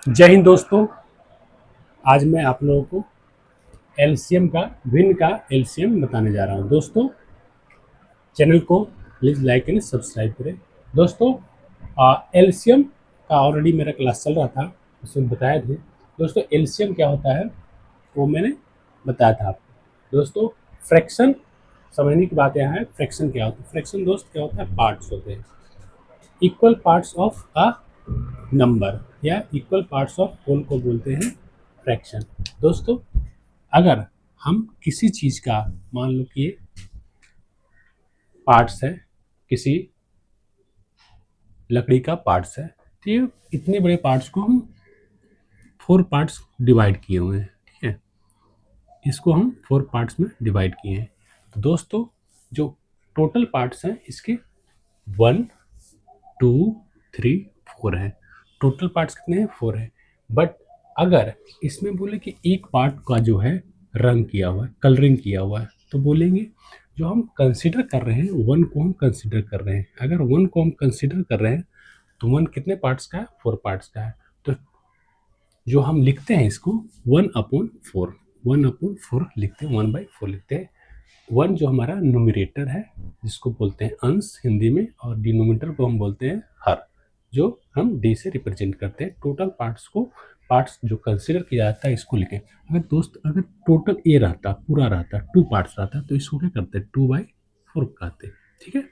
जय हिंद दोस्तों। आज मैं आप लोगों को एलसीएम का भिन्न का एलसीएम बताने जा रहा हूं। दोस्तों, चैनल को प्लीज़ लाइक एंड सब्सक्राइब करें। दोस्तों, एलसीएम का ऑलरेडी मेरा क्लास चल रहा था, उसमें बताए थे। दोस्तों, एलसीएम क्या होता है वो मैंने बताया था आपको। दोस्तों, फ्रैक्शन समझने की बात यहाँ है। फ्रैक्शन क्या होता है? फ्रैक्शन दोस्त क्या होता है? पार्ट्स होते हैं, equal parts of a number या इक्वल पार्ट्स ऑफ होल को बोलते हैं फ्रैक्शन। दोस्तों, अगर हम किसी चीज़ का मान लो कि ये पार्ट्स है, किसी लकड़ी का पार्ट्स है, तो ये इतने बड़े पार्ट्स को हम 4 पार्ट्स डिवाइड किए हुए हैं। ठीक है, इसको हम 4 पार्ट्स में डिवाइड किए हैं। तो दोस्तों, जो टोटल पार्ट्स हैं इसके 1 2 3 4 हैं। टोटल पार्ट्स कितने हैं? 4 हैं। बट अगर इसमें बोले कि एक पार्ट का जो है रंग किया हुआ है, कलरिंग किया हुआ है, तो बोलेंगे जो हम कंसिडर कर रहे हैं वन को हम कंसिडर कर रहे हैं। अगर वन को हम कंसिडर कर रहे हैं तो वन कितने पार्ट्स का है? 4 पार्ट्स का है। तो जो हम लिखते हैं इसको 1/4, 1/4 लिखते हैं, 1/4 लिखते हैं। वन जो हमारा न्यूमरेटर है जिसको बोलते हैं अंश हिंदी में, और डिनोमिनेटर को हम बोलते हैं हर, जो हम डी से रिप्रेजेंट करते हैं। टोटल पार्ट्स को, पार्ट्स जो कंसिडर किया जाता है इसको लिखें। अगर टोटल ए रहता, पूरा रहता, 2 पार्ट्स रहता, तो इसको क्या करते हैं? 2/4 कहते हैं। ठीक है,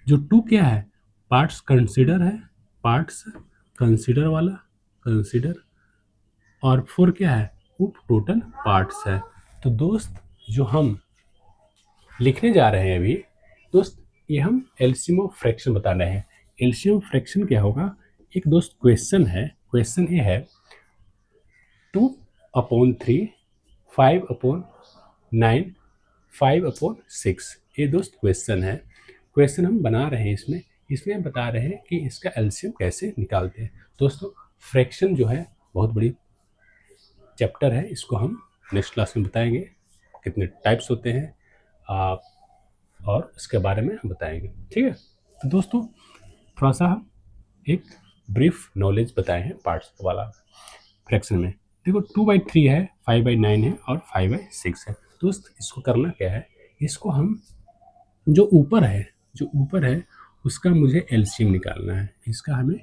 जो 2 क्या है? पार्ट्स कंसिडर है, पार्ट्स कंसिडर वाला, कंसिडर, और 4 क्या है? वो टोटल पार्ट्स है। तो दोस्त, जो हम लिखने जा रहे हैं अभी, दोस्त, ये हम एलसीएम ऑफ फ्रैक्शन बता रहे हैं। एलसीएम ऑफ फ्रैक्शन क्या होगा? एक दोस्त क्वेश्चन है, क्वेश्चन ये है 2/3, 5/9, 5/6। ये दोस्त क्वेश्चन है। क्वेश्चन हम बना रहे हैं, इसमें इसमें बता रहे हैं कि इसका एलसीएम कैसे निकालते हैं। दोस्तों, फ्रैक्शन जो है बहुत बड़ी चैप्टर है, इसको हम नेक्स्ट क्लास में बताएंगे कितने टाइप्स होते हैं, और इसके बारे में हम बताएंगे। ठीक है, तो दोस्तों, थोड़ा सा हम एक ब्रीफ नॉलेज बताए हैं पार्ट्स वाला फ्रैक्शन में। देखो, 2/3 है, 5/9 है और 5/6 है। दोस्त, इसको करना क्या है? इसको हम जो ऊपर है, जो ऊपर है उसका मुझे एलसीएम निकालना है। इसका हमें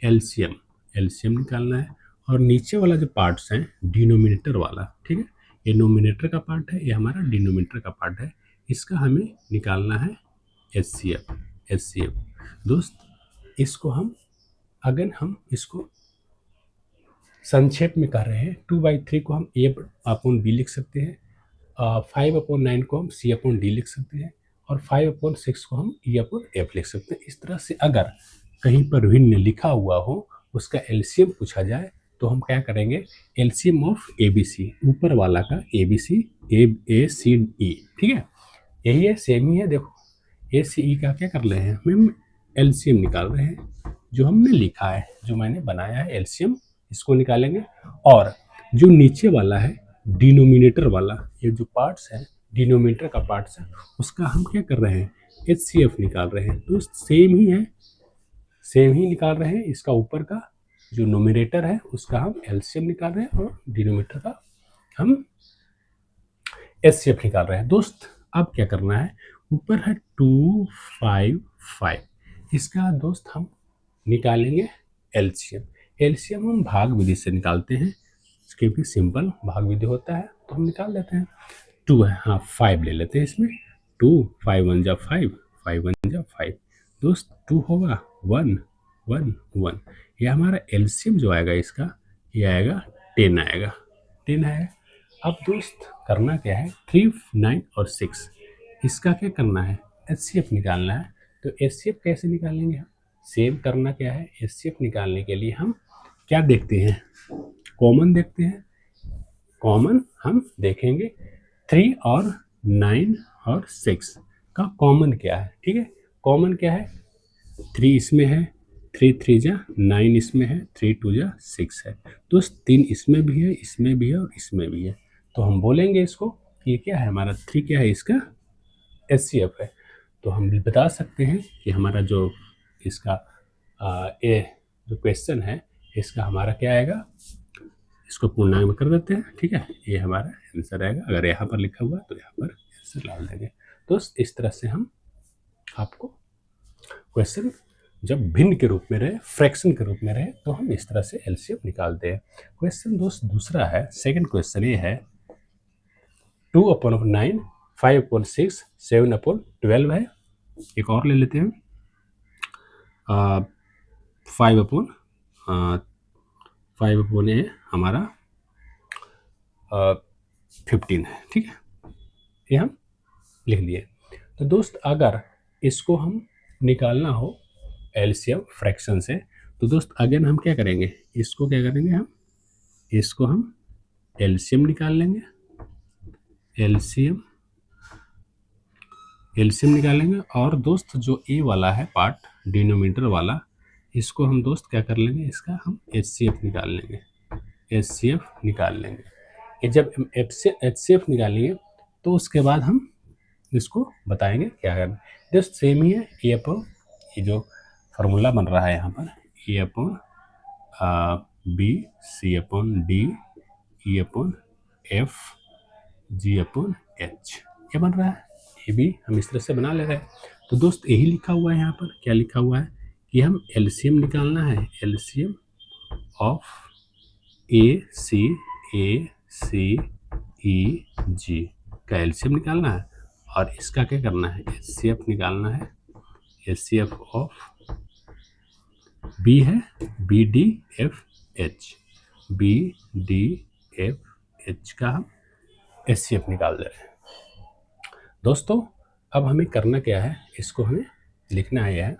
एलसीएम एलसीएम निकालना है। और नीचे वाला जो पार्ट्स हैं, डिनोमिनेटर वाला, ठीक है, ये नोमिनेटर का पार्ट है, ये हमारा डिनोमिनेटर का पार्ट है, इसका हमें निकालना है एचसीएफ। दोस्त, इसको हम, अगर हम इसको संक्षेप में कर रहे हैं, 2/3 को हम A/B लिख सकते हैं, 5/9 को हम C/D लिख सकते हैं, और 5/6 को हम E/F लिख सकते हैं। इस तरह से अगर कहीं पर भिन्न लिखा हुआ हो, उसका एलसीएम पूछा जाए, तो हम क्या करेंगे? एलसीएम ऑफ ABC, ऊपर वाला का ABC, A C E, ठीक है, यही है, सेम ही है। देखो, ACE का क्या कर रहे हैं? हम एलसीएम निकाल रहे हैं, जो हमने लिखा है, जो मैंने बनाया है एलसीएम, इसको निकालेंगे। और जो नीचे वाला है डिनोमिनेटर वाला, ये जो पार्ट्स है, डिनोमिनेटर का पार्ट्स है, उसका हम क्या कर रहे हैं? HCF निकाल रहे हैं। तो सेम ही है, सेम ही निकाल रहे हैं। इसका ऊपर का जो नोमिनेटर है उसका हम एलसीएम निकाल रहे हैं, और डिनोमिनेटर का हम HCF निकाल रहे हैं। दोस्त, अब क्या करना है? ऊपर है 255, इसका दोस्त हम निकालेंगे एलसीएम। एलसीएम हम भाग विधि से निकालते हैं, क्योंकि सिंपल भाग विधि होता है, तो हम निकाल लेते हैं। 2 है, हाँ 5 ले लेते हैं इसमें। 2 5 1 जा 5, 5 1 जा 5। दोस्त, 2 होगा 1 1 1, ये हमारा एलसीएम जो आएगा इसका, ये आएगा 10 आएगा, 10 है। अब दोस्त, करना क्या है? 3 9 और 6, इसका क्या करना है? HCF निकालना है। तो HCF कैसे निकालेंगे हम? सेम करना क्या है? HCF निकालने के लिए हम क्या देखते हैं? कॉमन देखते हैं। कॉमन हम देखेंगे 3 और 9 और 6 का कॉमन क्या है। ठीक है, कॉमन क्या है? 3 इसमें है, 3 3 जा 9 इसमें है, 3 2 जा 6 है। तो 3 इसमें भी है, इसमें भी है और इसमें भी है। तो हम बोलेंगे इसको कि ये क्या है? हमारा 3 क्या है? इसका HCF है। तो हम भी बता सकते हैं कि हमारा जो इसका ये जो क्वेश्चन है, इसका हमारा क्या आएगा, इसको पूर्णांक में कर देते हैं, ठीक है, ये हमारा आंसर आएगा। अगर यहाँ पर लिखा हुआ है तो यहाँ पर आंसर डाल देंगे। तो इस तरह से हम आपको क्वेश्चन जब भिन्न के रूप में रहे, फ्रैक्शन के रूप में रहे, तो हम इस तरह से एलसीएम निकालते हैं। क्वेश्चन दोस्त दूसरा है, सेकंड क्वेश्चन ये है 2/9, 5/6, 7/12 है। एक और ले लेते हैं, 5/5 हमारा 15 है, ठीक है, ये हम लिख दिए। तो दोस्त अगर इसको हम निकालना हो एलसीएम फ्रैक्शन से, तो दोस्त अगेन हम क्या करेंगे, इसको क्या करेंगे, इसको हम एलसीएम निकाल लेंगे, एलसीएम निकालेंगे। और दोस्त जो ए वाला है पार्ट, डिनोमिनेटर वाला, इसको हम दोस्त क्या कर लेंगे, इसका हम एचसीएफ निकाल लेंगे, एचसीएफ निकाल लेंगे। ये जब हम एचसीएफ निकालेंगे तो उसके बाद हम इसको बताएंगे क्या करना। जस्ट सेम ही है, ए अपॉन, ये जो फार्मूला बन रहा है यहाँ पर, A upon B, C upon D, E upon F, G upon H, ये बन रहा है। ये भी हम इस तरह से बना ले रहे हैं। तो दोस्त यही लिखा हुआ है यहाँ पर, क्या लिखा हुआ है कि हम एलसीएम निकालना है, एलसीएम ऑफ ए सी ई जी का एलसीएम निकालना है। और इसका क्या करना है, एचसीएफ निकालना है, एचसीएफ ऑफ बी है B D F H, B D F H का हम एचसीएफ निकाल दे रहे हैं। दोस्तों अब हमें करना क्या है, इसको हमें लिखना है,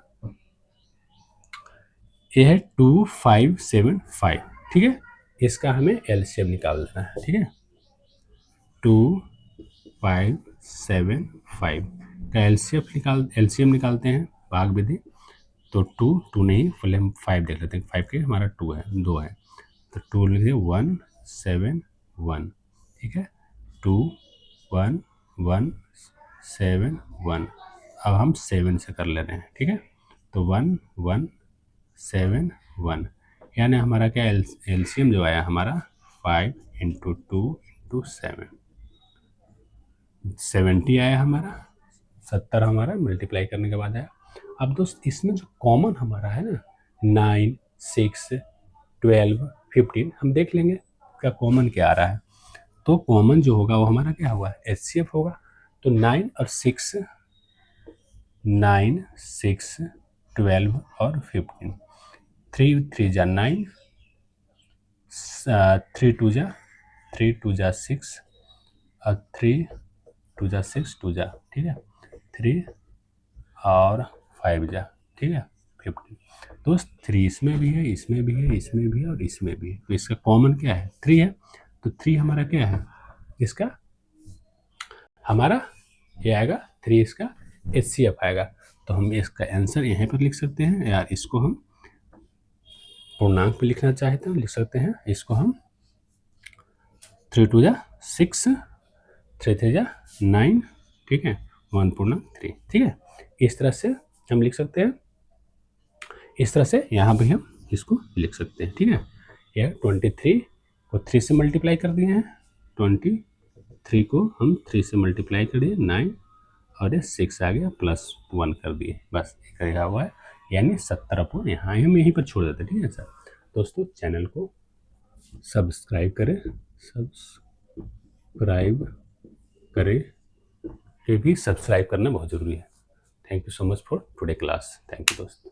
ये है 2575, ठीक है, इसका हमें एलसीएम निकाल देना है, ठीक है। 2575 का एलसीएम निकालते हैं भाग विधि। तो टू नहीं, पहले हम 5 देख लेते हैं, 5 के हमारा 2 है, 2 है, तो 2 लिख दिए 171, ठीक है, 21171। अब हम 7 से कर ले रहे हैं, ठीक है, तो 1171, यानी हमारा क्या एलसीएम जो आया हमारा 5 × 2 × 7, 70 आया हमारा, 70 हमारा मल्टीप्लाई करने के बाद आया। अब दोस्त इसमें जो कॉमन हमारा है ना, 9, 6, 12, 15, हम देख लेंगे क्या कॉमन क्या आ रहा है। तो कॉमन जो होगा वो हमारा क्या होगा, एचसीएफ होगा। तो 9 और 6, 9, 6, 12 और 15, 3 3 जा 9, 3 2 जा 6, और 3 2 जा 6, 2 जा, ठीक है, 3 और 5 जा, ठीक है, 15। दोस्त 3 इसमें भी है, इसमें भी है, इसमें भी है और इसमें भी है। तो इसका कॉमन क्या है, 3 है। तो 3 हमारा क्या है, इसका हमारा ये आएगा 3, इसका एचसीएफ आएगा। तो हम इसका आंसर यहाँ पर लिख सकते हैं, यार इसको हम पूर्णांक पे लिखना चाहते हैं लिख सकते हैं, इसको हम 3 2 जा 6, 3 3 जा 9, ठीक है, 1/3, ठीक है, इस तरह से हम लिख सकते हैं। इस तरह से यहाँ भी हम इसको लिख सकते हैं, ठीक है। यह 23 को 3 से मल्टीप्लाई कर दिए हैं, 23 को हम 3 से मल्टीप्लाई कर दिए, 9 और ये 6 आ गया, +1 कर दिए, बस लिखा हुआ है, यानी 70 यहाँ हम यहीं पर छोड़ देते हैं, ठीक है सर। दोस्तों चैनल को सब्सक्राइब करें, ये भी सब्सक्राइब करना बहुत ज़रूरी है। Thank you so much for today class, thank you दोस्त।